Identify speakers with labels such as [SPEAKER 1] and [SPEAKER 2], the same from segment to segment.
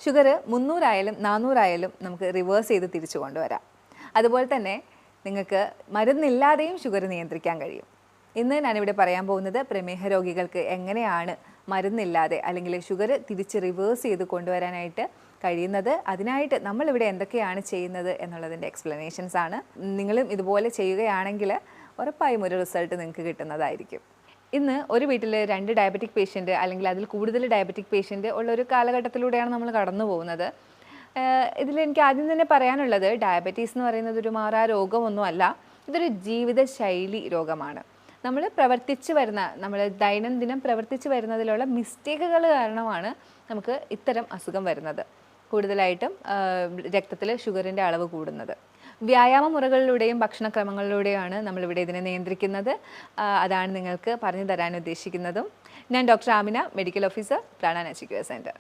[SPEAKER 1] Sugar 300 ആയാലും 400 ആയാലും നമുക്ക് റിവേഴ്സ് ചെയ്ത് തിരിച്ചു കൊണ്ടുവരാം. അതുപോലെ തന്നെ നിങ്ങൾക്ക് മരുന്നില്ലാതെയും ഷുഗർ നിയന്ത്രിക്കാൻ കഴിയും. ഇന്ന് ഞാനിവിടെ പറയാൻ പോകുന്നത് പ്രമേഹ രോഗികൾക്ക് എങ്ങനെയാണ് മരുന്നില്ലാതെ അല്ലെങ്കിൽ ഷുഗർ തിരിച്ച് റിവേഴ്സ് ചെയ്ത് കൊണ്ടുവരാനായിട്ട് കഴിയുന്നത്, അതിനായിട്ട് നമ്മളിവിടെ എന്തൊക്കെയാണ് ചെയ്യുന്നത് എന്നുള്ളതിൻ്റെ എക്സ്പ്ലനേഷൻസ് ആണ്. നിങ്ങളും ഇതുപോലെ ചെയ്യുകയാണെങ്കിൽ ഉറപ്പായും ഒരു റിസൾട്ട് നിങ്ങൾക്ക് കിട്ടുന്നതായിരിക്കും. ഇന്ന് ഒരു വീട്ടിൽ 2 ഡയബറ്റിക് പേഷ്യൻ്റ് അല്ലെങ്കിൽ അതിൽ കൂടുതൽ ഡയബറ്റിക് പേഷ്യൻ്റ് ഉള്ളൊരു കാലഘട്ടത്തിലൂടെയാണ് നമ്മൾ കടന്നു പോകുന്നത്. ഇതിലെനിക്ക് ആദ്യം തന്നെ പറയാനുള്ളത്, ഡയബറ്റീസ് എന്ന് പറയുന്നത് ഒരു മാറാ രോഗമൊന്നുമല്ല, ഇതൊരു ജീവിതശൈലി രോഗമാണ്. നമ്മൾ ദൈനംദിനം പ്രവർത്തിച്ച് വരുന്നതിലുള്ള മിസ്റ്റേക്കുകൾ കാരണമാണ് നമുക്ക് ഇത്തരം അസുഖം വരുന്നത്. കൂടുതലായിട്ടും രക്തത്തിൽ ഷുഗറിൻ്റെ അളവ് കൂടുന്നത്. വ്യായാമ മുറകളിലൂടെയും ഭക്ഷണക്രമങ്ങളിലൂടെയാണ് നമ്മളിവിടെ ഇതിനെ നിയന്ത്രിക്കുന്നത്. അതാണ് നിങ്ങൾക്ക് പറഞ്ഞു തരാൻ ഉദ്ദേശിക്കുന്നതും. ഞാൻ doctor Amina, medical officer, Prana natural centre.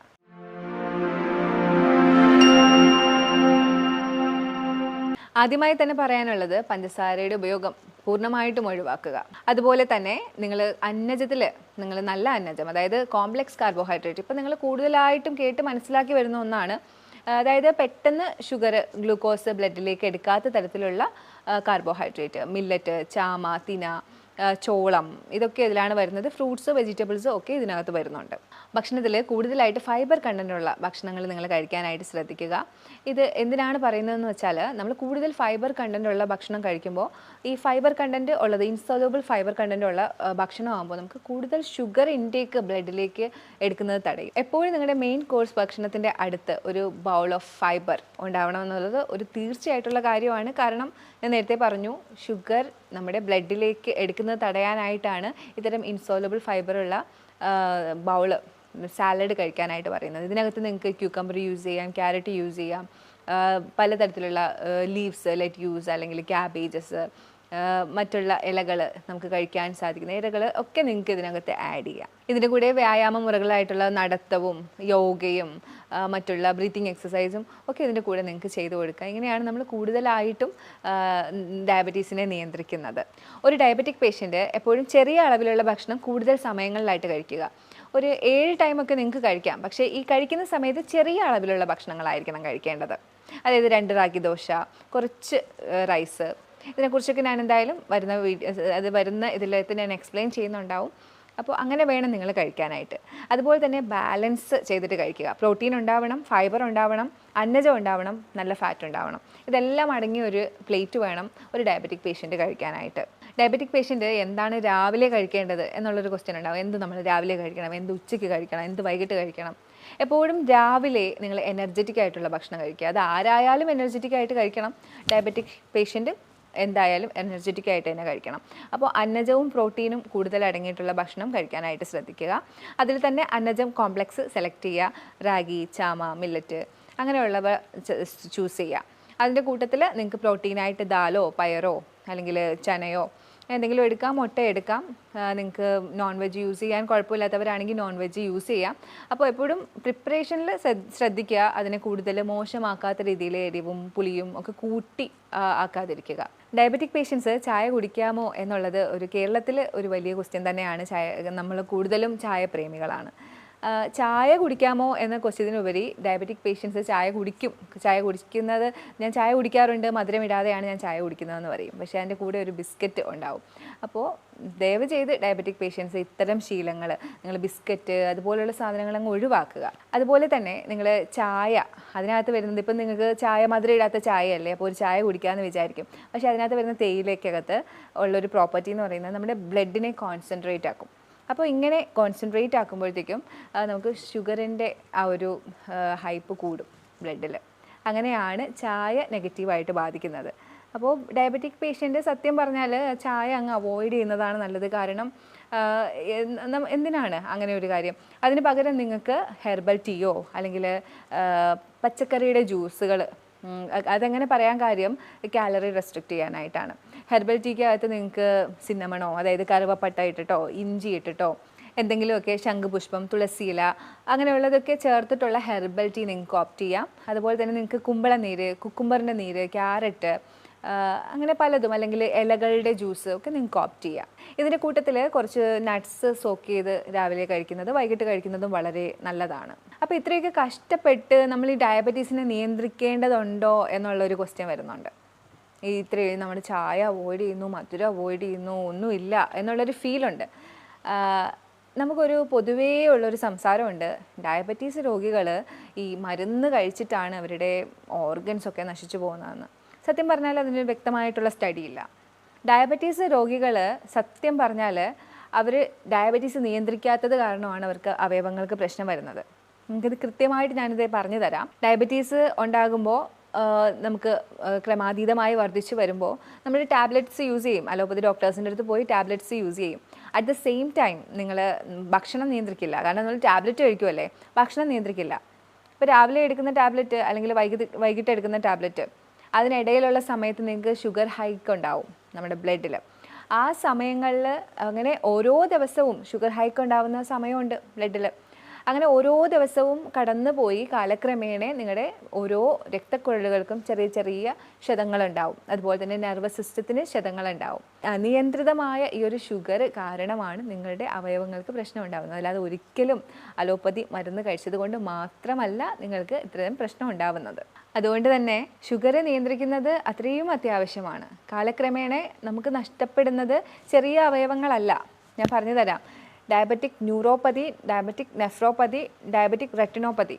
[SPEAKER 1] ആദ്യമായി തന്നെ പറയാനുള്ളത്, പഞ്ചസാരയുടെ ഉപയോഗം പൂർണ്ണമായിട്ടും ഒഴിവാക്കുക. അതുപോലെ തന്നെ നിങ്ങൾ നിങ്ങൾ നല്ല അന്നജം, അതായത് കോംപ്ലക്സ് കാർബോഹൈഡ്രേറ്റ്, ഇപ്പം നിങ്ങൾ കൂടുതലായിട്ടും കേട്ട് മനസ്സിലാക്കി വരുന്ന ഒന്നാണ്. അതായത് പെട്ടെന്ന് ഷുഗർ, ഗ്ലൂക്കോസ് ബ്ലഡിലേക്ക് എടുക്കാത്ത തരത്തിലുള്ള കാർബോഹൈഡ്രേറ്റ്, മില്ലറ്റ്, ചാമ, തിന, ചോളം, ഇതൊക്കെ ഇതിലാണ് വരുന്നത്. ഫ്രൂട്ട്സ്, വെജിറ്റബിൾസ് ഒക്കെ ഇതിനകത്ത് വരുന്നുണ്ട്. ഭക്ഷണത്തിൽ കൂടുതലായിട്ട് ഫൈബർ കണ്ടൻറ്റുള്ള ഭക്ഷണങ്ങൾ നിങ്ങൾ കഴിക്കാനായിട്ട് ശ്രദ്ധിക്കുക. ഇത് എന്തിനാണ് പറയുന്നതെന്ന് വെച്ചാൽ, നമ്മൾ കൂടുതൽ ഫൈബർ കണ്ടൻറ്റുള്ള ഭക്ഷണം കഴിക്കുമ്പോൾ ഈ ഫൈബർ കണ്ടൻറ്റ് ഉള്ളത്, ഇൻസോലബിൾ ഫൈബർ കണ്ടൻറ്റ് ഉള്ള ഭക്ഷണമാകുമ്പോൾ നമുക്ക് കൂടുതൽ ഷുഗർ ഇൻടേക്ക് ബ്ലഡിലേക്ക് എടുക്കുന്നത് തടയും. എപ്പോഴും നിങ്ങളുടെ മെയിൻ കോഴ്സ് ഭക്ഷണത്തിൻ്റെ അടുത്ത് ഒരു ബൗൾ ഓഫ് ഫൈബർ ഉണ്ടാവണമെന്നുള്ളത് ഒരു തീർച്ചയായിട്ടുള്ള കാര്യമാണ്. കാരണം ഞാൻ നേരത്തെ പറഞ്ഞു, ഷുഗർ നമ്മുടെ ബ്ലഡിലേക്ക് എടുക്കുന്നത് തടയാനായിട്ടാണ് ഇത്തരം ഇൻസോലബിൾ ഫൈബറുള്ള ബൗള്, സാലഡ് കഴിക്കാനായിട്ട് പറയുന്നത്. ഇതിനകത്ത് നിങ്ങൾക്ക് ക്യൂക്കമ്പർ യൂസ് ചെയ്യാം, ക്യാരറ്റ് യൂസ് ചെയ്യാം, പലതരത്തിലുള്ള ലീവ്സ്, ലെറ്റ്യൂസ് അല്ലെങ്കിൽ ക്യാബേജസ്, മറ്റുള്ള ഇലകൾ നമുക്ക് കഴിക്കാൻ സാധിക്കുന്ന ഇലകൾ ഒക്കെ നിങ്ങൾക്ക് ഇതിനകത്ത് ആഡ് ചെയ്യാം. ഇതിൻ്റെ കൂടെ വ്യായാമ മുറകളായിട്ടുള്ള നടത്തവും യോഗയും മറ്റുള്ള ബ്രീത്തിങ് എക്സസൈസും ഒക്കെ ഇതിൻ്റെ കൂടെ നിങ്ങൾക്ക് ചെയ്തു കൊടുക്കുക. ഇങ്ങനെയാണ് നമ്മൾ കൂടുതലായിട്ടും ഡയബറ്റീസിനെ നിയന്ത്രിക്കുന്നത്. ഒരു ഡയബറ്റിക് പേഷ്യൻ്റ് എപ്പോഴും ചെറിയ അളവിലുള്ള ഭക്ഷണം കൂടുതൽ സമയങ്ങളിലായിട്ട് കഴിക്കുക. ഒരു 7 ടൈമൊക്കെ നിങ്ങൾക്ക് കഴിക്കാം, പക്ഷേ ഈ കഴിക്കുന്ന സമയത്ത് ചെറിയ അളവിലുള്ള ഭക്ഷണങ്ങളായിരിക്കണം കഴിക്കേണ്ടത്. അതായത് 2 റാഗി ദോശ, കുറച്ച് റൈസ്, ഇതിനെക്കുറിച്ചൊക്കെ ഞാൻ എന്തായാലും വരുന്ന ഇതിലേക്ക് ഞാൻ എക്സ്പ്ലെയിൻ ചെയ്യുന്നുണ്ടാവും. അപ്പോൾ അങ്ങനെ വേണം നിങ്ങൾ കഴിക്കാനായിട്ട്. അതുപോലെ തന്നെ ബാലൻസ് ചെയ്തിട്ട് കഴിക്കുക. പ്രോട്ടീൻ ഉണ്ടാവണം, ഫൈബർ ഉണ്ടാവണം, അന്നജം ഉണ്ടാവണം, നല്ല ഫാറ്റ് ഉണ്ടാവണം. ഇതെല്ലാം അടങ്ങിയ ഒരു പ്ലേറ്റ് വേണം ഒരു ഡയബറ്റിക് പേഷ്യൻ്റ് കഴിക്കാനായിട്ട്. ഡയബറ്റിക് പേഷ്യൻ്റ് എന്താണ് രാവിലെ കഴിക്കേണ്ടത് എന്നുള്ളൊരു ക്വസ്റ്റ്യൻ ഉണ്ടാവും. എന്ത് നമ്മൾ രാവിലെ കഴിക്കണം, എന്ത് ഉച്ചയ്ക്ക് കഴിക്കണം, എന്ത് വൈകിട്ട് കഴിക്കണം. എപ്പോഴും രാവിലെ നിങ്ങൾ എനർജറ്റിക് ആയിട്ടുള്ള ഭക്ഷണം കഴിക്കുക. അത് ആരായാലും എനർജറ്റിക് ആയിട്ട് കഴിക്കണം. ഡയബറ്റിക് പേഷ്യൻ്റ് എന്തായാലും എനർജറ്റിക് ആയിട്ട് തന്നെ കഴിക്കണം. അപ്പോൾ അന്നജവും പ്രോട്ടീനും കൂടുതൽ അടങ്ങിയിട്ടുള്ള ഭക്ഷണം കഴിക്കാനായിട്ട് ശ്രദ്ധിക്കുക. അതിൽ തന്നെ അന്നജം കോംപ്ലക്സ് സെലക്ട് ചെയ്യുക. റാഗി, ചാമ, മില്ലറ്റ് അങ്ങനെയുള്ളവ ചൂസ് ചെയ്യുക. അതിൻ്റെ കൂട്ടത്തിൽ നിങ്ങൾക്ക് പ്രോട്ടീനായിട്ട് ദാലോ, പയറോ അല്ലെങ്കിൽ ചനയോ എന്തെങ്കിലും എടുക്കാം, മുട്ട എടുക്കാം. നിങ്ങൾക്ക് നോൺ വെജ് യൂസ് ചെയ്യാൻ കുഴപ്പമില്ലാത്തവരാണെങ്കിൽ നോൺ വെജ് യൂസ് ചെയ്യാം. അപ്പോൾ എപ്പോഴും പ്രിപ്പറേഷനിൽ ശ്രദ്ധിക്കുക. അതിനെ കൂടുതൽ മോശമാക്കാത്ത രീതിയിൽ എരിവും പുളിയും ഒക്കെ കൂട്ടി ആക്കാതിരിക്കുക. ഡയബറ്റിക് പേഷ്യൻസ് ചായ കുടിക്കാമോ എന്നുള്ളത് കേരളത്തിൽ ഒരു വലിയ ക്വസ്റ്റ്യൻ തന്നെയാണ്. നമ്മൾ കൂടുതലും ചായ പ്രേമികളാണ്. ചായ കുടിക്കാമോ എന്ന ക്വസ്റ്റ്യത്തിനുപരി ഡയബറ്റിക് പേഷ്യൻസ് ചായ കുടിക്കുന്നത്, ഞാൻ ചായ കുടിക്കാറുണ്ട്, മധുരം ഇടാതെയാണ് ഞാൻ ചായ കുടിക്കുന്നതെന്ന് പറയും. പക്ഷേ അതിൻ്റെ കൂടെ ഒരു ബിസ്ക്കറ്റ് ഉണ്ടാവും. അപ്പോൾ ദയവ് ചെയ്ത് ഡയബറ്റിക് പേഷ്യൻസ് ഇത്തരം ശീലങ്ങൾ, നിങ്ങൾ ബിസ്ക്കറ്റ് അതുപോലുള്ള സാധനങ്ങൾ അങ്ങ് ഒഴിവാക്കുക. അതുപോലെ തന്നെ നിങ്ങൾ ചായ, അതിനകത്ത് വരുന്നത്, ഇപ്പം നിങ്ങൾക്ക് മധുരം ഇടാത്ത ചായയല്ലേ, അപ്പോൾ ഒരു ചായ കുടിക്കാമെന്ന് വിചാരിക്കും. പക്ഷേ അതിനകത്ത് വരുന്ന തേയിലയ്ക്കകത്ത് ഉള്ളൊരു പ്രോപ്പർട്ടി എന്ന് പറയുന്നത് നമ്മുടെ ബ്ലഡിനെ കോൺസെൻട്രേറ്റ് ആക്കും. അപ്പോൾ ഇങ്ങനെ കോൺസെൻട്രേറ്റ് ആക്കുമ്പോഴത്തേക്കും നമുക്ക് ഷുഗറിൻ്റെ ആ ഒരു ഹൈപ്പ് കൂടും ബ്ലഡിൽ. അങ്ങനെയാണ് ചായ നെഗറ്റീവായിട്ട് ബാധിക്കുന്നത്. അപ്പോൾ ഡയബറ്റിക് പേഷ്യൻ്റ് സത്യം പറഞ്ഞാൽ ചായ അങ്ങ് അവോയ്ഡ് ചെയ്യുന്നതാണ് നല്ലത്. കാരണം എന്തിനാണ് അങ്ങനെ ഒരു കാര്യം? അതിന് പകരം നിങ്ങൾക്ക് ഹെർബൽ ടീയോ അല്ലെങ്കിൽ പച്ചക്കറിയുടെ ജ്യൂസുകൾ, അതെങ്ങനെ പറയാൻ കാര്യം, കാലറി റെസ്ട്രിക്റ്റ് ചെയ്യാനായിട്ടാണ്. ഹെർബൽ ടീക്കകത്ത് നിങ്ങൾക്ക് സിന്നമണോ, അതായത് കറുവപ്പട്ട ഇട്ടിട്ടോ ഇഞ്ചി ഇട്ടിട്ടോ എന്തെങ്കിലുമൊക്കെ, ശംഖുപുഷ്പം, തുളസിയില അങ്ങനെയുള്ളതൊക്കെ ചേർത്തിട്ടുള്ള ഹെർബൽ ടീ നിങ്ങൾക്ക് ഓപ്റ്റ് ചെയ്യാം. അതുപോലെ തന്നെ നിങ്ങൾക്ക് കുമ്പളനീര്, കുക്കുംബറിൻ്റെ നീര്, ക്യാരറ്റ്, അങ്ങനെ പലതും, അല്ലെങ്കിൽ ഇലകളുടെ ജ്യൂസ് ഒക്കെ നിങ്ങൾക്ക് ഓപ്റ്റ് ചെയ്യാം. ഇതിൻ്റെ കൂട്ടത്തിൽ കുറച്ച് നട്ട്സ് സോക്ക് ചെയ്ത് രാവിലെ കഴിക്കുന്നത് വൈകിട്ട് കഴിക്കുന്നതും വളരെ നല്ലതാണ്. അപ്പോൾ ഇത്രയൊക്കെ കഷ്ടപ്പെട്ട് നമ്മൾ ഈ ഡയബറ്റീസിനെ നിയന്ത്രിക്കേണ്ടതുണ്ടോ എന്നുള്ളൊരു ക്വസ്റ്റ്യൻ വരുന്നുണ്ട്. ഇത്രയും നമ്മൾ ചായ അവോയ്ഡ് ചെയ്യുന്നു, മധുരം അവോയ്ഡ് ചെയ്യുന്നു, ഒന്നുമില്ല എന്നുള്ളൊരു ഫീലുണ്ട്. നമുക്കൊരു പൊതുവേ ഉള്ളൊരു സംസാരമുണ്ട്, ഡയബറ്റീസ് രോഗികൾ ഈ മരുന്ന് കഴിച്ചിട്ടാണ് അവരുടെ ഓർഗൻസൊക്കെ നശിച്ചു പോകുന്നതെന്ന്. സത്യം പറഞ്ഞാൽ അതിന് വ്യക്തമായിട്ടുള്ള സ്റ്റഡി ഇല്ല. ഡയബറ്റീസ് രോഗികൾ സത്യം പറഞ്ഞാൽ അവർ ഡയബറ്റീസ് നിയന്ത്രിക്കാത്തത് കാരണമാണ് അവർക്ക് അവയവങ്ങൾക്ക് പ്രശ്നം വരുന്നത്. നമുക്കിത് കൃത്യമായിട്ട് ഞാനിത് പറഞ്ഞു തരാം. ഡയബറ്റീസ് ഉണ്ടാകുമ്പോൾ നമുക്ക് ക്രമാതീതമായി വർദ്ധിച്ചു വരുമ്പോൾ നമ്മൾ ടാബ്ലറ്റ്സ് യൂസ് ചെയ്യും. അലോപ്പതി ഡോക്ടേഴ്സിൻ്റെ അടുത്ത് പോയി ടാബ്ലറ്റ്സ് യൂസ് ചെയ്യും. അറ്റ് ദ സെയിം ടൈം നിങ്ങൾ ഭക്ഷണം നിയന്ത്രിക്കില്ല. കാരണം നമ്മൾ ടാബ്ലറ്റ് കഴിക്കുമല്ലേ, ഭക്ഷണം നിയന്ത്രിക്കില്ല. ഇപ്പോൾ രാവിലെ എടുക്കുന്ന ടാബ്ലറ്റ് അല്ലെങ്കിൽ വൈകിട്ട് എടുക്കുന്ന ടാബ്ലറ്റ്, അതിനിടയിലുള്ള സമയത്ത് നിങ്ങൾക്ക് ഷുഗർ ഹൈക്ക് ഉണ്ടാവും നമ്മുടെ ബ്ലഡിൽ. ആ സമയങ്ങളിൽ അങ്ങനെ ഓരോ ദിവസവും ഷുഗർ ഹൈക്ക് ഉണ്ടാവുന്ന സമയമുണ്ട് ബ്ലഡിൽ. അങ്ങനെ ഓരോ ദിവസവും കടന്നു പോയി കാലക്രമേണ നിങ്ങളുടെ ഓരോ രക്തക്കുഴലുകൾക്കും ചെറിയ ചെറിയ ക്ഷതങ്ങളുണ്ടാവും. അതുപോലെ തന്നെ നെർവസ് സിസ്റ്റത്തിന് ക്ഷതങ്ങളുണ്ടാവും. അനിയന്ത്രിതമായ ഈ ഒരു ഷുഗർ കാരണമാണ് നിങ്ങളുടെ അവയവങ്ങൾക്ക് പ്രശ്നം ഉണ്ടാകുന്നത്. അല്ലാതെ ഒരിക്കലും അലോപ്പതി മരുന്ന് കഴിച്ചത് കൊണ്ട് മാത്രമല്ല നിങ്ങൾക്ക് ഇത്രയും പ്രശ്നം ഉണ്ടാവുന്നത്. അതുകൊണ്ട് തന്നെ ഷുഗർ നിയന്ത്രിക്കുന്നത് അത്രയും അത്യാവശ്യമാണ്. കാലക്രമേണ നമുക്ക് നഷ്ടപ്പെടുന്നത് ചെറിയ അവയവങ്ങളല്ല. ഞാൻ പറഞ്ഞു തരാം. Diabetic neuropathy, diabetic nephropathy, diabetic retinopathy,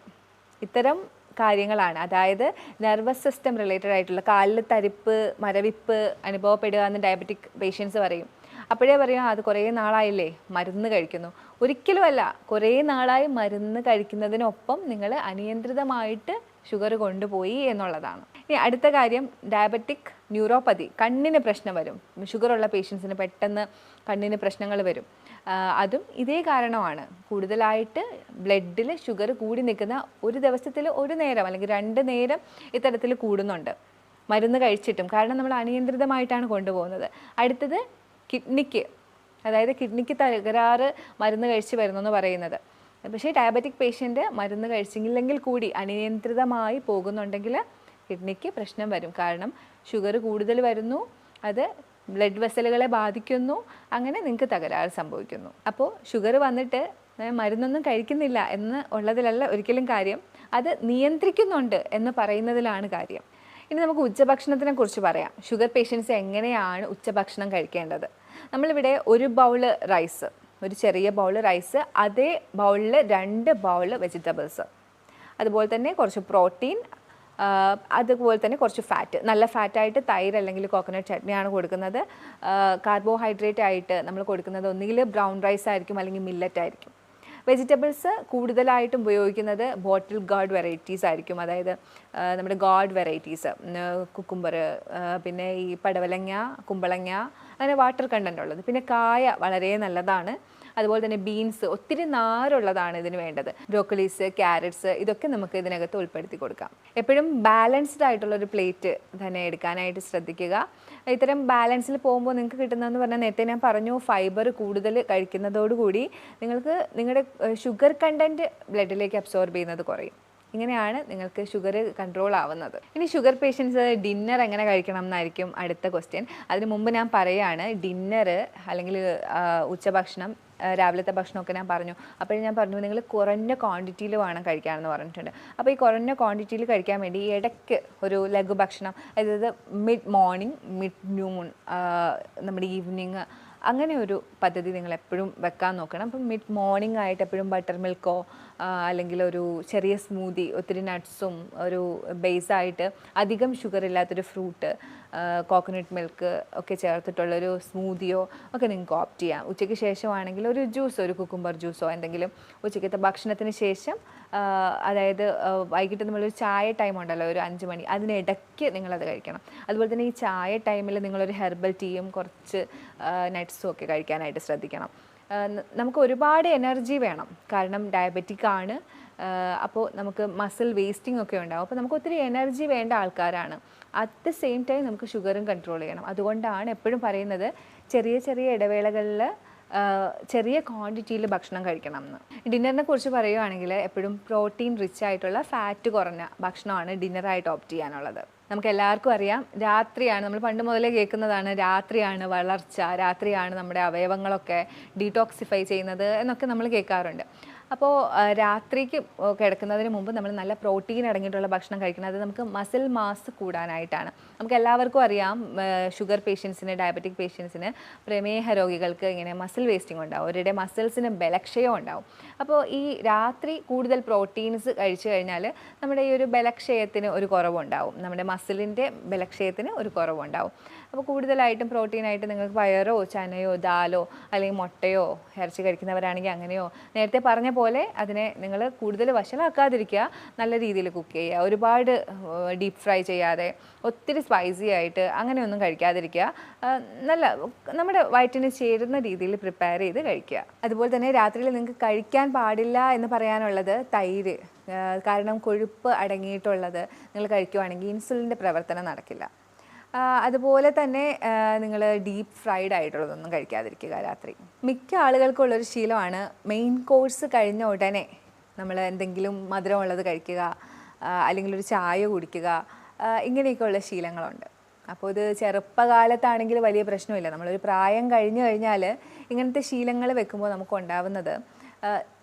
[SPEAKER 1] ഇത്തരം കാര്യങ്ങളാണ്. അതായത് നെർവസ് സിസ്റ്റം റിലേറ്റഡ് ആയിട്ടുള്ള കാലിൽ തരിപ്പ്, മരവിപ്പ് അനുഭവപ്പെടുക എന്ന് ഡയബറ്റിക് പേഷ്യൻസ് പറയും. അപ്പോഴേ പറയാം അത് കുറേ നാളായില്ലേ മരുന്ന് കഴിക്കുന്നു. ഒരിക്കലുമല്ല, കുറേ നാളായി മരുന്ന് കഴിക്കുന്നതിനൊപ്പം നിങ്ങൾ അനിയന്ത്രിതമായിട്ട് ഷുഗർ കൊണ്ടുപോയി എന്നുള്ളതാണ്. ഇനി അടുത്ത കാര്യം, ഡയബറ്റിക് ന്യൂറോപ്പതി, കണ്ണിന് പ്രശ്നം വരും. ഷുഗറുള്ള പേഷ്യൻസിന് പെട്ടെന്ന് കണ്ണിന് പ്രശ്നങ്ങൾ വരും. അതും ഇതേ കാരണമാണ്. കൂടുതലായിട്ട് ബ്ലഡിൽ ഷുഗർ കൂടി നിൽക്കുന്ന, ഒരു ദിവസത്തിൽ ഒരു നേരം അല്ലെങ്കിൽ 2 നേരം ഇത്തരത്തിൽ കൂടുന്നുണ്ട് മരുന്ന് കഴിച്ചിട്ടും. കാരണം നമ്മൾ അനിയന്ത്രിതമായിട്ടാണ് കൊണ്ടുപോകുന്നത്. അടുത്തത് കിഡ്നിക്ക്, അതായത് കിഡ്നിക്ക് തകരാറ് മരുന്ന് കഴിച്ച് വരുന്നെന്ന് പറയുന്നത്. പക്ഷേ ഡയബറ്റിക് പേഷ്യൻ്റ് മരുന്ന് കഴിച്ചില്ലെങ്കിൽ കൂടി അനിയന്ത്രിതമായി പോകുന്നുണ്ടെങ്കിൽ കിഡ്നിക്ക് പ്രശ്നം വരും. കാരണം ഷുഗർ കൂടുതൽ വരുന്നു, അത് ബ്ലഡ് വെസലുകളെ ബാധിക്കുന്നു, അങ്ങനെ നിങ്ങൾക്ക് തകരാറ് സംഭവിക്കുന്നു. അപ്പോൾ ഷുഗർ വന്നിട്ട് മരുന്നൊന്നും കഴിക്കുന്നില്ല എന്ന് ഉള്ളതിലല്ല ഒരിക്കലും കാര്യം, അത് നിയന്ത്രിക്കുന്നുണ്ട് എന്ന് പറയുന്നതിലാണ് കാര്യം. ഇനി നമുക്ക് ഉച്ചഭക്ഷണത്തിനെ കുറിച്ച് പറയാം. ഷുഗർ പേഷ്യൻസ് എങ്ങനെയാണ് ഉച്ചഭക്ഷണം കഴിക്കേണ്ടത്? നമ്മളിവിടെ ഒരു ബൗള് റൈസ്, ഒരു ചെറിയ ബൗള് റൈസ്, അതേ ബൗളിൽ 2 ബൗള് വെജിറ്റബിൾസ്, അതുപോലെ തന്നെ കുറച്ച് പ്രോട്ടീൻ, അതുപോലെ തന്നെ കുറച്ച് ഫാറ്റ്, നല്ല ഫാറ്റായിട്ട് തൈര് അല്ലെങ്കിൽ കോക്കനട്ട് ചട്നിയാണ് കൊടുക്കുന്നത്. കാർബോഹൈഡ്രേറ്റ് ആയിട്ട് നമ്മൾ കൊടുക്കുന്നത് ഒന്നുകിൽ ബ്രൗൺ റൈസ് ആയിരിക്കും അല്ലെങ്കിൽ മില്ലറ്റ് ആയിരിക്കും. വെജിറ്റബിൾസ് കൂടുതലായിട്ടും ഉപയോഗിക്കുന്നത് ബോട്ടിൽ ഗാർഡ് വെറൈറ്റീസ് ആയിരിക്കും. അതായത് നമ്മുടെ ഗാർഡ് വെറൈറ്റീസ്, കുക്കുംബർ, പിന്നെ ഈ പടവലങ്ങ, കുമ്പളങ്ങ, അങ്ങനെ വാട്ടർ കണ്ടൻ്റ് ഉള്ളത്. പിന്നെ കായ വളരെ നല്ലതാണ്. അതുപോലെ തന്നെ ബീൻസ്, ഒത്തിരി നാരുള്ളതാണ് ഇതിന് വേണ്ടത്. ബ്രോക്കലീസ്, ക്യാരറ്റ്സ്, ഇതൊക്കെ നമുക്ക് ഇതിനകത്ത് ഉൾപ്പെടുത്തി കൊടുക്കാം. എപ്പോഴും ബാലൻസ്ഡ് ആയിട്ടുള്ളൊരു പ്ലേറ്റ് തന്നെ എടുക്കാനായിട്ട് ശ്രദ്ധിക്കുക. ഇത്തരം ബാലൻസിൽ പോകുമ്പോൾ നിങ്ങൾക്ക് കിട്ടുന്നതെന്ന് പറഞ്ഞാൽ, നേരത്തെ ഞാൻ പറഞ്ഞു, ഫൈബർ കൂടുതൽ കഴിക്കുന്നതോടുകൂടി നിങ്ങൾക്ക് നിങ്ങളുടെ ഷുഗർ കണ്ടൻറ്റ് ബ്ലഡിലേക്ക് അബ്സോർബ് ചെയ്യുന്നത് കുറയും. ഇങ്ങനെയാണ് നിങ്ങൾക്ക് ഷുഗർ കൺട്രോൾ ആവുന്നത്. ഇനി ഷുഗർ പേഷ്യൻസ് ഡിന്നർ എങ്ങനെ കഴിക്കണം എന്നായിരിക്കും അടുത്ത ക്വസ്റ്റ്യൻ. അതിന് മുമ്പ് ഞാൻ പറയുകയാണ്, ഡിന്നർ അല്ലെങ്കിൽ ഉച്ചഭക്ഷണം, രാവിലത്തെ ഭക്ഷണമൊക്കെ ഞാൻ പറഞ്ഞു. അപ്പോൾ ഞാൻ പറഞ്ഞു നിങ്ങൾ കുറഞ്ഞ ക്വാണ്ടിറ്റിയിൽ വേണം കഴിക്കാമെന്ന് പറഞ്ഞിട്ടുണ്ട്. അപ്പോൾ ഈ കുറഞ്ഞ ക്വാണ്ടിറ്റിയിൽ കഴിക്കാൻ വേണ്ടി ഈ ഇടയ്ക്ക് ഒരു ലഘു ഭക്ഷണം, അതായത് മിഡ് മോർണിംഗ്, മിഡ് നൂൺ, നമ്മുടെ ഈവനിങ്, അങ്ങനെ ഒരു പദ്ധതി നിങ്ങൾ എപ്പോഴും വെക്കാൻ നോക്കണം. അപ്പം മിഡ് മോർണിംഗ് ആയിട്ട് എപ്പോഴും ബട്ടർ മിൽക്കോ അല്ലെങ്കിൽ ഒരു ചെറിയ സ്മൂതി, ഒത്തിരി നട്ട്സും ഒരു ബേസായിട്ട് അധികം ഷുഗർ ഇല്ലാത്തൊരു ഫ്രൂട്ട്, കോക്കനട്ട് മിൽക്ക് ഒക്കെ ചേർത്തിട്ടുള്ളൊരു സ്മൂതിയോ ഒക്കെ നിങ്ങൾക്ക് ഓപ്റ്റ് ചെയ്യാം. ഉച്ചയ്ക്ക് ശേഷമാണെങ്കിൽ ഒരു ജ്യൂസ്, ഒരു കുക്കുംബർ ജ്യൂസോ എന്തെങ്കിലും ഉച്ചയ്ക്കത്തെ ഭക്ഷണത്തിന് ശേഷം, അതായത് വൈകിട്ട് നമ്മളൊരു ചായ ടൈം ഉണ്ടല്ലോ, ഒരു 5 മണി, അതിനിടയ്ക്ക് നിങ്ങളത് കഴിക്കണം. അതുപോലെ തന്നെ ഈ ചായ ടൈമിൽ നിങ്ങളൊരു ഹെർബൽ ടീയും കുറച്ച് നട്ട്സും ഒക്കെ കഴിക്കാനായിട്ട് ശ്രദ്ധിക്കണം. നമുക്ക് ഒരുപാട് എനർജി വേണം, കാരണം ഡയബറ്റിക് ആണ്. അപ്പോൾ നമുക്ക് മസിൽ വേസ്റ്റിംഗ് ഒക്കെ ഉണ്ടാകും. അപ്പോൾ നമുക്ക് ഒത്തിരി എനർജി വേണ്ട ആൾക്കാരാണ്. അറ്റ് ദ സെയിം ടൈം നമുക്ക് ഷുഗറും കൺട്രോൾ ചെയ്യണം. അതുകൊണ്ടാണ് എപ്പോഴും പറയുന്നത്, ചെറിയ ചെറിയ ഇടവേളകളിൽ ചെറിയ ക്വാണ്ടിറ്റിയിൽ ഭക്ഷണം കഴിക്കണം എന്ന്. ഡിന്നറിനെ കുറിച്ച് പറയുകയാണെങ്കിൽ എപ്പോഴും പ്രോട്ടീൻ റിച്ച് ആയിട്ടുള്ള ഫാറ്റ് കുറഞ്ഞ ഭക്ഷണമാണ് ഡിന്നറായിട്ട് ഓപ്റ്റ് ചെയ്യാനുള്ളത്. നമുക്ക് എല്ലാവർക്കും അറിയാം, രാത്രിയാണ്, നമ്മൾ പണ്ട് മുതലേ കേൾക്കുന്നതാണ്, രാത്രിയാണ് വളർച്ച, രാത്രിയാണ് നമ്മുടെ അവയവങ്ങളൊക്കെ ഡീടോക്സിഫൈ ചെയ്യുന്നത് എന്നൊക്കെ നമ്മൾ കേൾക്കാറുണ്ട്. അപ്പോൾ രാത്രിക്ക് കിടക്കുന്നതിന് മുമ്പ് നമ്മൾ നല്ല പ്രോട്ടീൻ അടങ്ങിയിട്ടുള്ള ഭക്ഷണം കഴിക്കണം. അത് നമുക്ക് മസിൽ മാസ് കൂടാനായിട്ടാണ്. നമുക്ക് എല്ലാവർക്കും അറിയാം, ഷുഗർ പേഷ്യൻസിന്, ഡയബറ്റിക് പേഷ്യൻസിന്, പ്രമേഹ രോഗികൾക്ക് ഇങ്ങനെ മസിൽ വേസ്റ്റിംഗ് ഉണ്ടാവും, അവരുടെ മസിൽസിന് ബലക്ഷയം ഉണ്ടാവും. അപ്പോൾ ഈ രാത്രി കൂടുതൽ പ്രോട്ടീൻസ് കഴിച്ചു കഴിഞ്ഞാൽ നമ്മുടെ ഈ ഒരു ബലക്ഷയത്തിന് ഒരു കുറവുണ്ടാവും, നമ്മുടെ മസിലിൻ്റെ ബലക്ഷയത്തിന് ഒരു കുറവുണ്ടാവും. അപ്പോൾ കൂടുതലായിട്ടും പ്രോട്ടീനായിട്ട് നിങ്ങൾക്ക് പയറോ ചനയോ ദാലോ അല്ലെങ്കിൽ മുട്ടയോ ഇറച്ചി കഴിക്കുന്നവരാണെങ്കിൽ അങ്ങനെയോ, നേരത്തെ പറഞ്ഞ പോലെ അതിനെ നിങ്ങൾ കൂടുതൽ വഷളാക്കാതിരിക്കുക, നല്ല രീതിയിൽ കുക്ക് ചെയ്യുക, ഒരുപാട് ഡീപ്പ് ഫ്രൈ ചെയ്യാതെ ഒത്തിരി സ്പൈസി ആയിട്ട് അങ്ങനെയൊന്നും കഴിക്കാതിരിക്കുക, നല്ല നമ്മുടെ വയറ്റിന് ചേരുന്ന രീതിയിൽ പ്രിപ്പയർ ചെയ്ത് കഴിക്കുക. അതുപോലെ തന്നെ രാത്രിയിൽ നിങ്ങൾക്ക് കഴിക്കാൻ പാടില്ല എന്ന് പറയാനുള്ളത് തൈര്, കാരണം കൊഴുപ്പ് അടങ്ങിയിട്ടുള്ളത് നിങ്ങൾ കഴിക്കുവാണെങ്കിൽ ഇൻസുലിൻ്റെ പ്രവർത്തനം നടക്കില്ല. അതുപോലെ തന്നെ നിങ്ങൾ ഡീപ്പ് ഫ്രൈഡ് ആയിട്ടുള്ളതൊന്നും കഴിക്കാതിരിക്കുക രാത്രി. മിക്ക ആളുകൾക്കുള്ളൊരു ശീലമാണ് മെയിൻ കോഴ്സ് കഴിഞ്ഞ ഉടനെ നമ്മൾ എന്തെങ്കിലും മധുരമുള്ളത് കഴിക്കുക, അല്ലെങ്കിൽ ഒരു ചായ കുടിക്കുക, ഇങ്ങനെയൊക്കെയുള്ള ശീലങ്ങളുണ്ട്. അപ്പോൾ ഇത് ചെറുപ്പകാലത്താണെങ്കിൽ വലിയ പ്രശ്നമില്ല. നമ്മളൊരു പ്രായം കഴിഞ്ഞു കഴിഞ്ഞാൽ ഇങ്ങനത്തെ ശീലങ്ങൾ വെക്കുമ്പോൾ നമുക്ക് ഉണ്ടാവുന്നത്,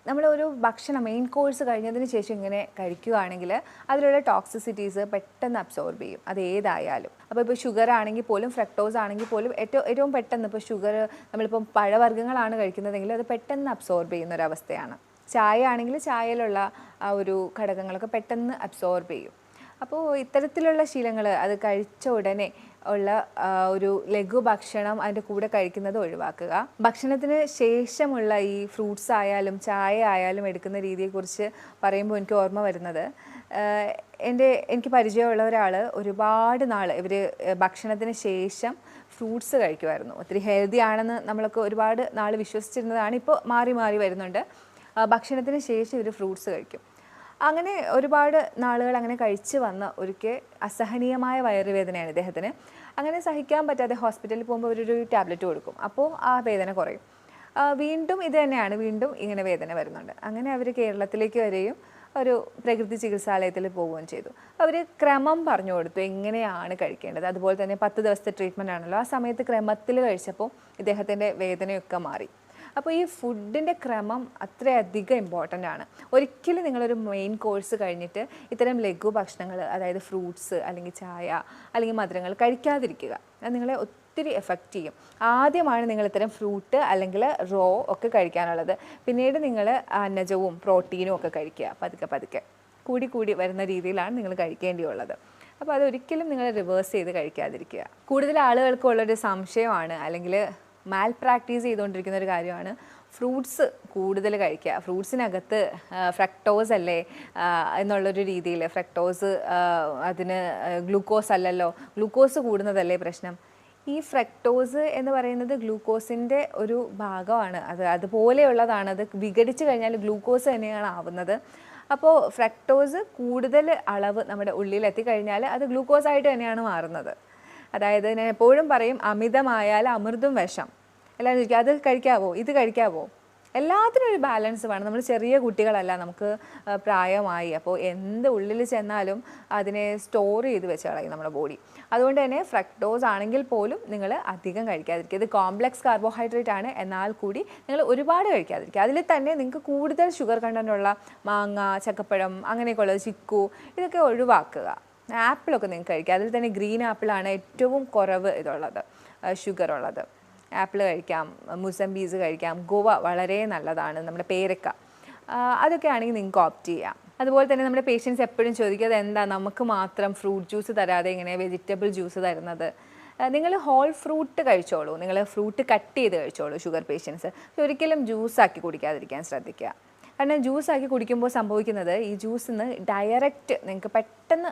[SPEAKER 1] നമ്മളൊരു ഭക്ഷണം മെയിൻ കോഴ്സ് കഴിഞ്ഞതിന് ശേഷം ഇങ്ങനെ കഴിക്കുകയാണെങ്കിൽ അതിലുള്ള ടോക്സിസിറ്റീസ് പെട്ടെന്ന് അബ്സോർബ് ചെയ്യും, അത് ഏതായാലും. അപ്പോൾ ഇപ്പോൾ ഷുഗർ ആണെങ്കിൽ പോലും, ഫ്രക്ടോസ് ആണെങ്കിൽ പോലും ഏറ്റവും പെട്ടെന്ന്, ഇപ്പോൾ ഷുഗർ നമ്മളിപ്പം പഴവർഗ്ഗങ്ങളാണ് കഴിക്കുന്നതെങ്കിൽ അത് പെട്ടെന്ന് അബ്സോർബ് ചെയ്യുന്ന ഒരവസ്ഥയാണ്. ചായ ആണെങ്കിൽ ചായയിലുള്ള ആ ഒരു ഘടകങ്ങളൊക്കെ പെട്ടെന്ന് അബ്സോർബ് ചെയ്യും. അപ്പോൾ ഇത്തരത്തിലുള്ള ശീലങ്ങൾ, അത് കഴിച്ച ഉടനെ ഉള്ള ഒരു ലഘു ഭക്ഷണം അതിൻ്റെ കൂടെ കഴിക്കുന്നത് ഒഴിവാക്കുക. ഭക്ഷണത്തിന് ശേഷമുള്ള ഈ ഫ്രൂട്ട്സ് ആയാലും ചായ ആയാലും എടുക്കുന്ന രീതിയെക്കുറിച്ച് പറയുമ്പോൾ എനിക്ക് ഓർമ്മ വരുന്നത്, എനിക്ക് പരിചയമുള്ള ഒരാൾ ഒരുപാട് നാൾ ഇവർ ഭക്ഷണത്തിന് ശേഷം ഫ്രൂട്ട്സ് കഴിക്കുമായിരുന്നു. ഒത്തിരി ഹെൽത്തി ആണെന്ന് നമ്മളൊക്കെ ഒരുപാട് നാൾ വിശ്വസിച്ചിരുന്നതാണ്, ഇപ്പോൾ മാറി മാറി വരുന്നുണ്ട്. ഭക്ഷണത്തിന് ശേഷം ഇവർ ഫ്രൂട്ട്സ് കഴിക്കും. അങ്ങനെ ഒരുപാട് നാളുകൾ അങ്ങനെ കഴിച്ച് വന്ന ഒരിക്കൽ അസഹനീയമായ വയറുവേദനയാണ് ഇദ്ദേഹത്തിന്. അങ്ങനെ സഹിക്കാൻ പറ്റാതെ ഹോസ്പിറ്റലിൽ പോകുമ്പോൾ അവരൊരു ടാബ്ലറ്റ് കൊടുക്കും, അപ്പോൾ ആ വേദന കുറയും. വീണ്ടും ഇത് തന്നെയാണ്, വീണ്ടും ഇങ്ങനെ വേദന വരുന്നുണ്ട്. അങ്ങനെ അവർ കേരളത്തിലേക്ക് വരികയും ഒരു പ്രകൃതി ചികിത്സാലയത്തിൽ പോവുകയും ചെയ്തു. അവർ ക്രമം പറഞ്ഞു കൊടുത്തു എങ്ങനെയാണ് കഴിക്കേണ്ടത്. അതുപോലെ തന്നെ 10 ദിവസത്തെ ട്രീറ്റ്മെൻ്റ് ആണല്ലോ, ആ സമയത്ത് ക്രമത്തിൽ കഴിച്ചപ്പോൾ ഇദ്ദേഹത്തിൻ്റെ വേദനയൊക്കെ മാറി. അപ്പോൾ ഈ ഫുഡിൻ്റെ ക്രമം അത്രയധികം ഇമ്പോർട്ടൻ്റ് ആണ്. ഒരിക്കലും നിങ്ങളൊരു മെയിൻ കോഴ്സ് കഴിഞ്ഞിട്ട് ഇത്തരം ലഘു ഭക്ഷണങ്ങൾ, അതായത് ഫ്രൂട്ട്സ് അല്ലെങ്കിൽ ചായ അല്ലെങ്കിൽ മധുരങ്ങൾ കഴിക്കാതിരിക്കുക. അത് നിങ്ങളെ ഒത്തിരി എഫക്റ്റ് ചെയ്യും. ആദ്യമാണ് നിങ്ങൾ ഇത്തരം ഫ്രൂട്ട് അല്ലെങ്കിൽ റോ ഒക്കെ കഴിക്കാനുള്ളത്. പിന്നീട് നിങ്ങൾ അന്നജവും പ്രോട്ടീനും ഒക്കെ കഴിക്കുക. പതുക്കെ കൂടി വരുന്ന രീതിയിലാണ് നിങ്ങൾ കഴിക്കേണ്ടിയുള്ളത്. അപ്പോൾ അതൊരിക്കലും നിങ്ങൾ റിവേഴ്സ് ചെയ്ത് കഴിക്കാതിരിക്കുക. കൂടുതൽ ആളുകൾക്കുള്ളൊരു സംശയമാണ്, അല്ലെങ്കിൽ മാൽ പ്രാക്ടീസ് ചെയ്തുകൊണ്ടിരിക്കുന്ന ഒരു കാര്യമാണ് ഫ്രൂട്ട്സ് കൂടുതൽ കഴിക്കുക. ഫ്രൂട്ട്സിനകത്ത് ഫ്രക്ടോസ് അല്ലേ എന്നുള്ളൊരു രീതിയിൽ, ഫ്രക്ടോസ് അതിന് ഗ്ലൂക്കോസ് അല്ലല്ലോ, ഗ്ലൂക്കോസ് കൂടുന്നതല്ലേ പ്രശ്നം. ഈ ഫ്രക്ടോസ് എന്ന് പറയുന്നത് ഗ്ലൂക്കോസിൻ്റെ ഒരു ഭാഗമാണ്, അതുപോലെയുള്ളതാണ്. അത് വിഘടിച്ച് കഴിഞ്ഞാൽ ഗ്ലൂക്കോസ് തന്നെയാണ് ആവുന്നത്. അപ്പോൾ ഫ്രക്ടോസ് കൂടുതൽ അളവ് നമ്മുടെ ഉള്ളിൽ എത്തിക്കഴിഞ്ഞാൽ അത് ഗ്ലൂക്കോസായിട്ട് തന്നെയാണ് മാറുന്നത്. അതായത് ഞാൻ എപ്പോഴും പറയും, അമിതമായാൽ അമൃതും വിഷം. എല്ലാവരും ചോദിക്കും അത് കഴിക്കാവോ, ഇത് കഴിക്കാവോ? എല്ലാത്തിനും ഒരു ബാലൻസ് വേണം. നമ്മൾ ചെറിയ കുട്ടികളല്ല, നമുക്ക് പ്രായമായി. അപ്പോൾ എന്ത് ഉള്ളിൽ ചെന്നാലും അതിനെ സ്റ്റോർ ചെയ്ത് വെച്ച് കളയും നമ്മുടെ ബോഡി. അതുകൊണ്ട് തന്നെ ഫ്രക്ടോസ് ആണെങ്കിൽ പോലും നിങ്ങൾ അധികം കഴിക്കാതിരിക്കുക. ഇത് കോംപ്ലക്സ് കാർബോഹൈഡ്രേറ്റ് ആണ്, എന്നാൽ കൂടി നിങ്ങൾ ഒരുപാട് കഴിക്കാതിരിക്കുക. അതിൽ തന്നെ നിങ്ങൾക്ക് കൂടുതൽ ഷുഗർ കണ്ടൻറ്റുള്ള മാങ്ങ, ചക്കപ്പഴം, അങ്ങനെയൊക്കെയുള്ളത്, ചിക്കു, ഇതൊക്കെ ഒഴിവാക്കുക. ആപ്പിളൊക്കെ നിങ്ങൾക്ക് കഴിക്കുക. അതിൽ തന്നെ ഗ്രീൻ ആപ്പിളാണ് ഏറ്റവും കുറവ് ഇതുള്ളത്, ഷുഗർ ഉള്ളത്. ആപ്പിൾ കഴിക്കാം, മുസംബീസ് കഴിക്കാം, ഗോവ വളരെ നല്ലതാണ്, നമ്മുടെ പേരക്ക, അതൊക്കെ ആണെങ്കിൽ നിങ്ങൾക്ക് ഓപ്റ്റ് ചെയ്യാം. അതുപോലെ തന്നെ നമ്മുടെ പേഷ്യൻസ് എപ്പോഴും ചോദിക്കുന്നത്, എന്താ നമുക്ക് മാത്രം ഫ്രൂട്ട് ജ്യൂസ് തരാതെ ഇങ്ങനെ വെജിറ്റബിൾ ജ്യൂസ് തരുന്നത്? നിങ്ങൾ ഹോൾ ഫ്രൂട്ട് കഴിച്ചോളൂ, നിങ്ങൾ ഫ്രൂട്ട് കട്ട് ചെയ്ത് കഴിച്ചോളൂ ഷുഗർ പേഷ്യൻസ്. ഒരിക്കലും ജ്യൂസാക്കി കുടിക്കാതിരിക്കാൻ ശ്രദ്ധിക്കുക. കാരണം ജ്യൂസാക്കി കുടിക്കുമ്പോൾ സംഭവിക്കുന്നത്, ഈ ജ്യൂസിൽ നിന്ന് ഡയറക്റ്റ് നിങ്ങൾക്ക് പെട്ടെന്ന്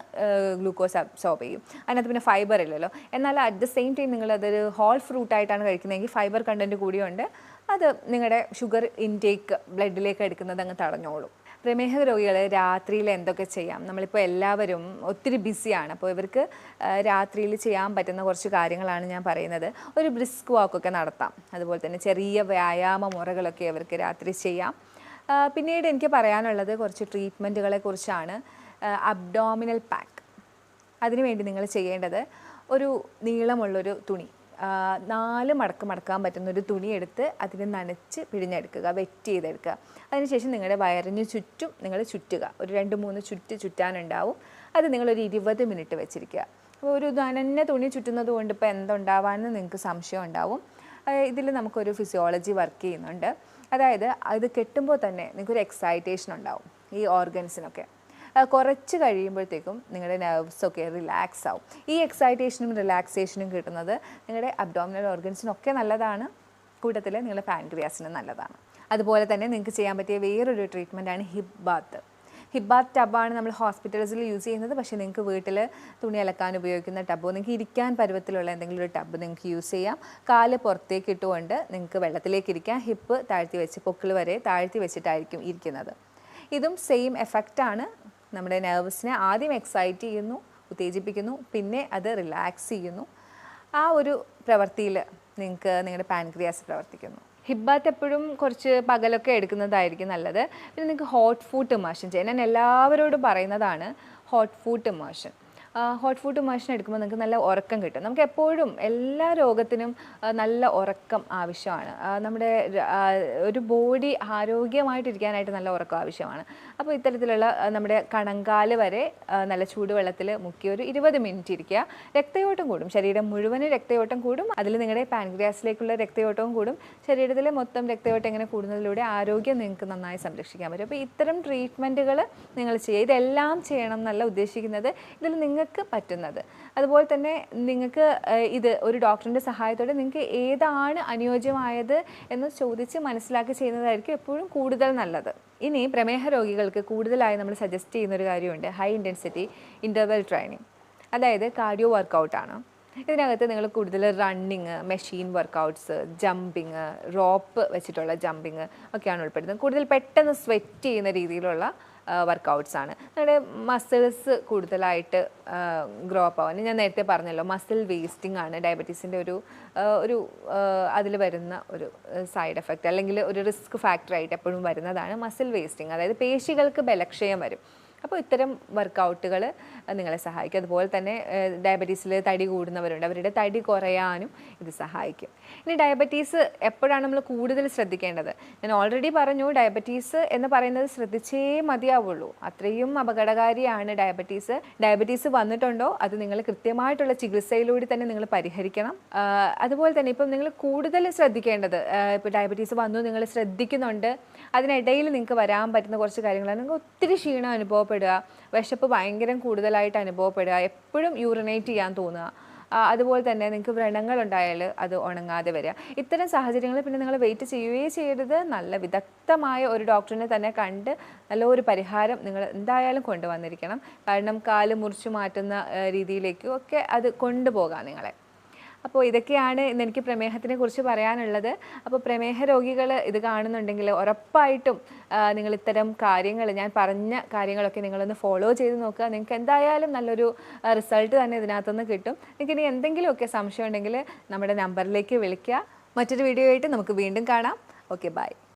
[SPEAKER 1] ഗ്ലൂക്കോസ് അബ്സോർബ് ചെയ്യും. അതിനകത്ത് പിന്നെ ഫൈബർ ഇല്ലല്ലോ. എന്നാൽ അറ്റ് ദ സെയിം ടൈം നിങ്ങളതൊരു ഹോൾ ഫ്രൂട്ടായിട്ടാണ് കഴിക്കുന്നതെങ്കിൽ ഫൈബർ കണ്ടൻറ്റ് കൂടിയുണ്ട്, അത് നിങ്ങളുടെ ഷുഗർ ഇൻടേക്ക് ബ്ലഡിലേക്ക് എടുക്കുന്നത് അങ്ങ് തടഞ്ഞോളും. പ്രമേഹ രോഗികൾ രാത്രിയിൽ എന്തൊക്കെ ചെയ്യാം? നമ്മളിപ്പോൾ എല്ലാവരും ഒത്തിരി ബിസിയാണ്. അപ്പോൾ ഇവർക്ക് രാത്രിയിൽ ചെയ്യാൻ പറ്റുന്ന കുറച്ച് കാര്യങ്ങളാണ് ഞാൻ പറയുന്നത്. ഒരു ബ്രിസ്ക് വാക്കൊക്കെ നടത്താം. അതുപോലെ തന്നെ ചെറിയ വ്യായാമ മുറകളൊക്കെ അവർക്ക് രാത്രി ചെയ്യാം. പിന്നീട് എനിക്ക് പറയാനുള്ളത് കുറച്ച് ട്രീറ്റ്മെൻറ്റുകളെ കുറിച്ചാണ്. Abdominal pack. അതിനുവേണ്ടി നിങ്ങൾ ചെയ്യേണ്ടത് ഒരു നീളമുള്ളൊരു തുണി, 4 മടക്ക് മടക്കാൻ പറ്റുന്നൊരു തുണി എടുത്ത് അതിനെ നനച്ച് പിഴിഞ്ഞെടുക്കുക, വെറ്റ് ചെയ്തെടുക്കുക. അതിനുശേഷം നിങ്ങളുടെ വയറിന് ചുറ്റും നിങ്ങൾ ചുറ്റുക. ഒരു 2-3 ചുറ്റാനുണ്ടാവും. അത് നിങ്ങളൊരു 20 മിനിറ്റ് വെച്ചിരിക്കുക. അപ്പോൾ ഒരു നനഞ്ഞ തുണി ചുറ്റുന്നത് കൊണ്ട് ഇപ്പോൾ എന്തുണ്ടാവാമെന്ന് നിങ്ങൾക്ക് സംശയം ഉണ്ടാവും. ഇതിൽ നമുക്കൊരു ഫിസിയോളജി വർക്ക് ചെയ്യുന്നുണ്ട്. അതായത് ഇത് കെട്ടുമ്പോൾ തന്നെ നിങ്ങൾക്കൊരു എക്സൈറ്റേഷൻ ഉണ്ടാവും ഈ ഓർഗൻസിനൊക്കെ. കുറച്ച് കഴിയുമ്പോഴത്തേക്കും നിങ്ങളുടെ നെർവ്സൊക്കെ റിലാക്സ് ആവും. ഈ എക്സൈറ്റേഷനും റിലാക്സേഷനും കിട്ടുന്നത് നിങ്ങളുടെ അബ്ഡോമിനൽ ഓർഗൻസിനൊക്കെ നല്ലതാണ്. കൂട്ടത്തിൽ നിങ്ങളുടെ പാൻക്രിയാസിനും നല്ലതാണ്. അതുപോലെ തന്നെ നിങ്ങൾക്ക് ചെയ്യാൻ പറ്റിയ വേറൊരു ട്രീറ്റ്മെൻറ്റാണ് ഹിപ്പ് ബാത്ത്. ഹിപ്പ് ബാത്ത് ടബാണ് നമ്മൾ ഹോസ്പിറ്റൽസിൽ യൂസ് ചെയ്യുന്നത്. പക്ഷേ നിങ്ങൾക്ക് വീട്ടിൽ തുണി അലക്കാൻ ഉപയോഗിക്കുന്ന ടബോ, നിങ്ങൾക്ക് ഇരിക്കാൻ പരുവത്തിലുള്ള എന്തെങ്കിലും ഒരു ടബ് നിങ്ങൾക്ക് യൂസ് ചെയ്യാം. കാല് പുറത്തേക്ക് ഇട്ടുകൊണ്ട് നിങ്ങൾക്ക് വെള്ളത്തിലേക്ക് ഇരിക്കാം. ഹിപ്പ് താഴ്ത്തി വെച്ച് പൊക്കിൾ വരെ താഴ്ത്തി വെച്ചിട്ടായിരിക്കും ഇരിക്കുന്നത്. ഇതും സെയിം എഫക്റ്റാണ്. നമ്മുടെ നെർവ്സിനെ ആദ്യം എക്സൈറ്റ് ചെയ്യുന്നു, ഉത്തേജിപ്പിക്കുന്നു, പിന്നെ അത് റിലാക്സ് ചെയ്യുന്നു. ആ ഒരു പ്രവൃത്തിയിൽ നിങ്ങൾക്ക് നിങ്ങളുടെ പാൻക്രിയാസ് പ്രവർത്തിക്കുന്നു. ഹിപ്പ് ബാത്ത് എപ്പോഴും കുറച്ച് പകലൊക്കെ എടുക്കുന്നതായിരിക്കും നല്ലത്. പിന്നെ നിങ്ങൾക്ക് ഹോട്ട് ഫുഡ് ഇമേർഷൻ ചെയ്യാൻ ഞാൻ എല്ലാവരോടും പറയുന്നതാണ്. ഹോട്ട് ഫുഡ് ഇമേർഷൻ എടുക്കുമ്പോൾ നിങ്ങൾക്ക് നല്ല ഉറക്കം കിട്ടും. നമുക്ക് എപ്പോഴും എല്ലാ രോഗത്തിനും നല്ല ഉറക്കം ആവശ്യമാണ്. നമ്മുടെ ഒരു ബോഡി ആരോഗ്യമായിട്ടിരിക്കാനായിട്ട് നല്ല ഉറക്കം ആവശ്യമാണ്. അപ്പോൾ ഇത്തരത്തിലുള്ള നമ്മുടെ കണങ്കാല് വരെ നല്ല ചൂടുവെള്ളത്തിൽ മുക്കി ഒരു 20 മിനിറ്റ് ഇരിക്കുക. രക്തയോട്ടം കൂടും, ശരീരം മുഴുവനും രക്തയോട്ടം കൂടും. അതിൽ നിങ്ങളുടെ പാൻക്രിയാസിലേക്കുള്ള രക്തയോട്ടവും കൂടും. ശരീരത്തിലെ മൊത്തം രക്തയോട്ടം ഇങ്ങനെ കൂടുന്നതിലൂടെ ആരോഗ്യം നിങ്ങൾക്ക് നന്നായി സംരക്ഷിക്കാൻ പറ്റും. അപ്പോൾ ഇത്തരം ട്രീറ്റ്മെൻറ്റുകൾ നിങ്ങൾ ചെയ്യുക. ഇതെല്ലാം ചെയ്യണം എന്നല്ല ഉദ്ദേശിക്കുന്നത്, ഇതിൽ നിങ്ങൾക്ക് പറ്റുന്നത്. അതുപോലെ തന്നെ നിങ്ങൾക്ക് ഇത് ഒരു ഡോക്ടറിൻ്റെ സഹായത്തോടെ നിങ്ങൾക്ക് ഏതാണ് അനുയോജ്യമായത് എന്ന് ചോദിച്ച് മനസ്സിലാക്കി ചെയ്യുന്നതായിരിക്കും എപ്പോഴും കൂടുതൽ നല്ലത്. ഇനി പ്രമേഹ രോഗികൾക്ക് കൂടുതലായി നമ്മൾ സജസ്റ്റ് ചെയ്യുന്നൊരു കാര്യമുണ്ട്, ഹൈ ഇൻറ്റൻസിറ്റി ഇൻ്റർവെൽ ട്രെയിനിങ്. അതായത് കാർഡിയോ വർക്കൗട്ടാണ്. ഇതിനകത്ത് നിങ്ങൾ കൂടുതൽ running, machine workouts, jumping, rope വെച്ചിട്ടുള്ള ജമ്പിങ് ഒക്കെയാണ് ഉൾപ്പെടുന്നത്. കൂടുതൽ പെട്ടെന്ന് സ്വെറ്റ് ചെയ്യുന്ന രീതിയിലുള്ള വർക്കൗട്ട്സാണ്. നമ്മുടെ മസിൽസ് കൂടുതലായിട്ട് ഗ്രോ അപ്പ് ആവാൻ ഞാൻ നേരത്തെ പറഞ്ഞല്ലോ, മസിൽ വേസ്റ്റിംഗ് ആണ് ഡയബറ്റീസിൻ്റെ ഒരു അതിൽ വരുന്ന ഒരു സൈഡ് എഫക്റ്റ്, അല്ലെങ്കിൽ ഒരു റിസ്ക് ഫാക്ടറായിട്ട് എപ്പോഴും വരുന്നതാണ് മസിൽ വേസ്റ്റിംഗ്. അതായത് പേശികൾക്ക് ബലക്ഷയം വരും. അപ്പോൾ ഇത്തരം വർക്കൗട്ടുകൾ നിങ്ങളെ സഹായിക്കും. അതുപോലെ തന്നെ ഡയബറ്റീസിൽ തടി കൂടുന്നവരുണ്ട്, അവരുടെ തടി കുറയാനും ഇത് സഹായിക്കും. ഇനി ഡയബറ്റീസ് എപ്പോഴാണ് നമ്മൾ കൂടുതൽ ശ്രദ്ധിക്കേണ്ടത്? ഞാൻ ഓൾറെഡി പറഞ്ഞു, ഡയബറ്റീസ് എന്ന് പറയുന്നത് ശ്രദ്ധിച്ചേ മതിയാവുള്ളൂ. അത്രയും അപകടകാരിയാണ് ഡയബറ്റീസ്. ഡയബറ്റീസ് വന്നിട്ടുണ്ടോ അത് നിങ്ങൾ കൃത്യമായിട്ടുള്ള ചികിത്സയിലൂടെ തന്നെ നിങ്ങൾ പരിഹരിക്കണം. അതുപോലെ തന്നെ ഇപ്പം നിങ്ങൾ കൂടുതൽ ശ്രദ്ധിക്കേണ്ടത്, ഇപ്പോൾ ഡയബറ്റീസ് വന്നു നിങ്ങൾ ശ്രദ്ധിക്കുന്നുണ്ട്, അതിനിടയിൽ നിങ്ങൾക്ക് വരാൻ പറ്റുന്ന കുറച്ച് കാര്യങ്ങളാണ്. നിങ്ങൾക്ക് ഒത്തിരി ക്ഷീണം അനുഭവപ്പെടുക, വിശപ്പ് ഭയങ്കര കൂടുതലായിട്ട് അനുഭവപ്പെടുക, എപ്പോഴും യൂറിനേറ്റ് ചെയ്യാൻ തോന്നുക, അതുപോലെ തന്നെ നിങ്ങൾക്ക് വ്രണങ്ങളുണ്ടായാൽ അത് ഉണങ്ങാതെ വരിക. ഇത്തരം സാഹചര്യങ്ങളിൽ പിന്നെ നിങ്ങൾ വെയിറ്റ് ചെയ്യുകയേ ചെയ്യരുത്. നല്ല വിദഗ്ധമായ ഒരു ഡോക്ടറിനെ തന്നെ കണ്ട് നല്ലൊരു പരിഹാരം നിങ്ങൾ എന്തായാലും കൊണ്ടുവന്നിരിക്കണം. കാരണം കാല് മുറിച്ചു മാറ്റുന്ന രീതിയിലേക്കും ഒക്കെ അത് കൊണ്ടുപോകാം നിങ്ങളെ. അപ്പോൾ ഇതൊക്കെയാണ് ഇന്ന് എനിക്ക് പ്രമേഹത്തിനെ കുറിച്ച് പറയാനുള്ളത്. അപ്പോൾ പ്രമേഹ രോഗികൾ ഇത് കാണുന്നുണ്ടെങ്കിൽ ഉറപ്പായിട്ടും നിങ്ങൾ ഇത്തരം കാര്യങ്ങൾ, ഞാൻ പറഞ്ഞ കാര്യങ്ങളൊക്കെ നിങ്ങളൊന്ന് ഫോളോ ചെയ്ത് നോക്കുക. നിങ്ങൾക്ക് എന്തായാലും നല്ലൊരു റിസൾട്ട് തന്നെ ഇതിനകത്തുനിന്ന് കിട്ടും. നിങ്ങൾക്ക് ഇനി എന്തെങ്കിലുമൊക്കെ സംശയം ഉണ്ടെങ്കിൽ നമ്മുടെ നമ്പറിലേക്ക് വിളിക്കുക. മറ്റൊരു വീഡിയോ ആയിട്ട് നമുക്ക് വീണ്ടും കാണാം. Okay, by.